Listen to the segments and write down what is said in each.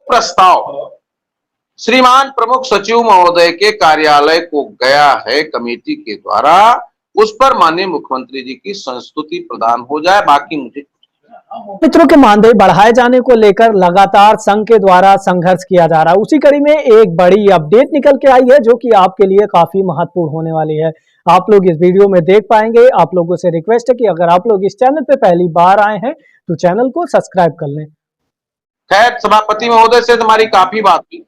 प्रस्ताव श्रीमान प्रमुख सचिव महोदय के कार्यालय को गया है कमेटी के द्वारा, उस पर माननीय मुख्यमंत्री जी की संस्तुति प्रदान हो जाए। बाकी मुझे मित्रों के मानदेय बढ़ाए जाने को लेकर लगातार संघ के द्वारा संघर्ष किया जा रहा है। उसी कड़ी में एक बड़ी अपडेट निकल के आई है जो कि आपके लिए काफी महत्वपूर्ण होने वाली है। आप लोग इस वीडियो में देख पाएंगे। आप लोगों से रिक्वेस्ट है कि अगर आप लोग इस चैनल पे पहली बार आए हैं तो चैनल को सब्सक्राइब कर लें। खैर, सभापति महोदय से हमारी काफी बात हुई,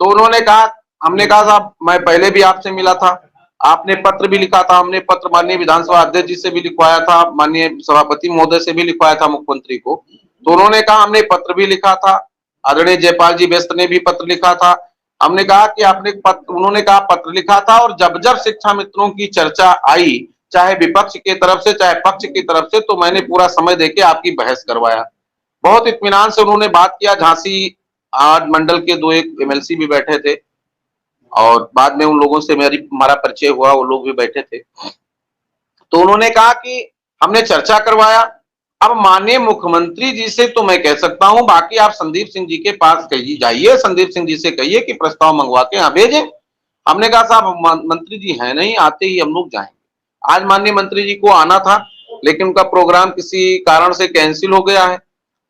तो उन्होंने कहा, हमने कहा साहब मैं पहले भी आपसे मिला था, आपने पत्र भी लिखा था, हमने पत्र माननीय विधानसभा अध्यक्ष जी से भी लिखवाया था, माननीय सभापति महोदय से भी लिखवाया था मुख्यमंत्री को। तो उन्होंने कहा हमने पत्र भी लिखा था, आदरणीय जयपाल जी व्यस्त ने भी पत्र लिखा था। हमने कहा कि आपने उन्होंने कहा पत्र लिखा था, और जब जब शिक्षा मित्रों की चर्चा आई, चाहे विपक्ष की तरफ से चाहे पक्ष की तरफ से, तो मैंने पूरा समय देके आपकी बहस करवाया। बहुत इत्मीनान से उन्होंने बात किया। झांसी आज मंडल के 2 एक एमएलसी भी बैठे थे, और बाद में उन लोगों से हमारा परिचय हुआ, वो लोग भी बैठे थे। तो उन्होंने कहा कि हमने चर्चा करवाया। अब माननीय मुख्यमंत्री जी से तो मैं कह सकता हूं, बाकी आप संदीप सिंह जी के पास कहिए, जाइए संदीप सिंह जी से कहिए कि प्रस्ताव मंगवा के यहाँ भेजें। हमने कहा साहब मंत्री जी है नहीं, आते ही हम लोग जाएंगे। आज माननीय मंत्री जी को आना था, लेकिन उनका प्रोग्राम किसी कारण से कैंसिल हो गया है।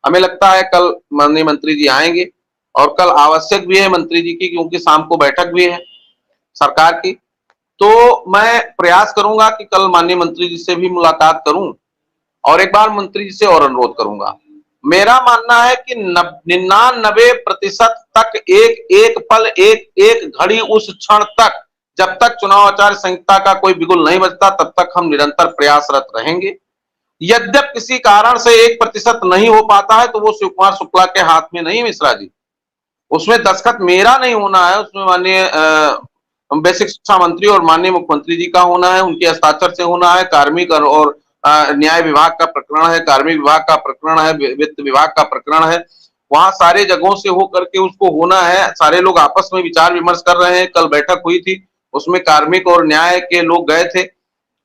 हमें लगता है कल माननीय मंत्री जी आएंगे, और कल आवश्यक भी है मंत्री जी की, क्योंकि शाम को बैठक भी है सरकार की। तो मैं प्रयास करूंगा कि कल माननीय मंत्री जी से भी मुलाकात करूं, और एक बार मंत्री जी से और अनुरोध करूंगा। मेरा मानना है कि 99% तक एक एक पल, एक एक घड़ी, उस क्षण तक, जब तक चुनाव आचार संहिता का कोई बिगुल नहीं बजता, तब तक हम निरंतर प्रयासरत रहेंगे। यद्यप किसी कारण से 1% नहीं हो पाता है, तो वो शिव कुमार शुक्ला के हाथ में नहीं, मिश्रा जी, उसमें दस्तखत मेरा नहीं होना है, उसमें माननीय बेसिक शिक्षा मंत्री और माननीय मुख्यमंत्री जी का होना है, उनके हस्ताक्षर से होना है। कार्मिक और न्याय विभाग का प्रकरण है, कार्मिक विभाग का प्रकरण है, वित्त विभाग का प्रकरण है, वहां सारे जगहों से हो करके उसको होना है। सारे लोग आपस में विचार विमर्श कर रहे हैं। कल बैठक हुई थी, उसमें कार्मिक और न्याय के लोग गए थे।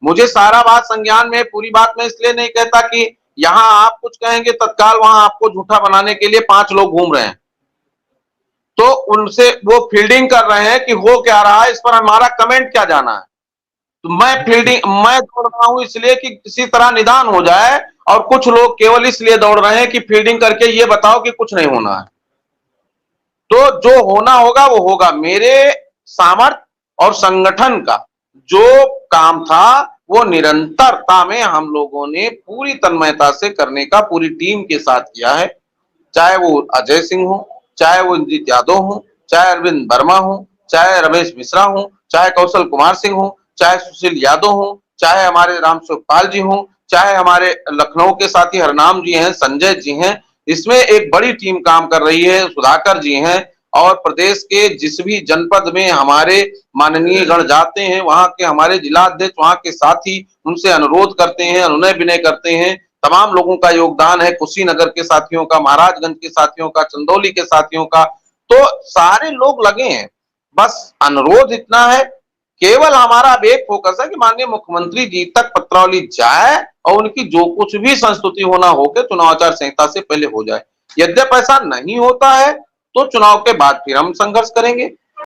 मुझे सारा बात संज्ञान में, पूरी बात में इसलिए नहीं कहता कि यहां आप कुछ कहेंगे तत्काल वहां आपको झूठा बनाने के लिए 5 लोग घूम रहे हैं, तो उनसे वो फील्डिंग कर रहे हैं कि हो क्या रहा है, इस पर हमारा कमेंट क्या जाना है। तो मैं दौड़ रहा हूं इसलिए कि किसी तरह निदान हो जाए, और कुछ लोग केवल इसलिए दौड़ रहे हैं कि फील्डिंग करके ये बताओ कि कुछ नहीं होना है। तो जो होना होगा वो होगा। मेरे सामर्थ्य और संगठन का जो काम था, वो निरंतरता में हम लोगों ने पूरी तन्मयता से करने का पूरी टीम के साथ किया है। चाहे वो अजय सिंह हो, चाहे वो इंद्रित यादव हो, चाहे अरविंद वर्मा हो, चाहे रमेश मिश्रा हो, चाहे कौशल कुमार सिंह हो, चाहे सुशील यादव हो, चाहे हमारे राम सुखपाल जी हो, चाहे हमारे लखनऊ के साथी हरनाम जी हैं, संजय जी हैं। इसमें एक बड़ी टीम काम कर रही है, सुधाकर जी हैं, और प्रदेश के जिस भी जनपद में हमारे माननीय गण जाते हैं, वहां के हमारे जिला अध्यक्ष, वहां के साथी उनसे अनुरोध करते हैं, अनुनय विनय करते हैं। तमाम लोगों का योगदान है, कुशीनगर के साथियों का, महाराजगंज के साथियों का, चंदौली के साथियों का, तो सारे लोग लगे हैं। बस अनुरोध इतना है, केवल हमारा अब एक फोकस है कि माननीय मुख्यमंत्री जी तक पत्रावली जाए, और उनकी जो कुछ भी संस्तुति होना हो के चुनाव आचार संहिता से पहले हो जाए। यद्यप ऐसा नहीं होता है, तो चुनाव के बाद फिर हम संघर्ष करेंगे।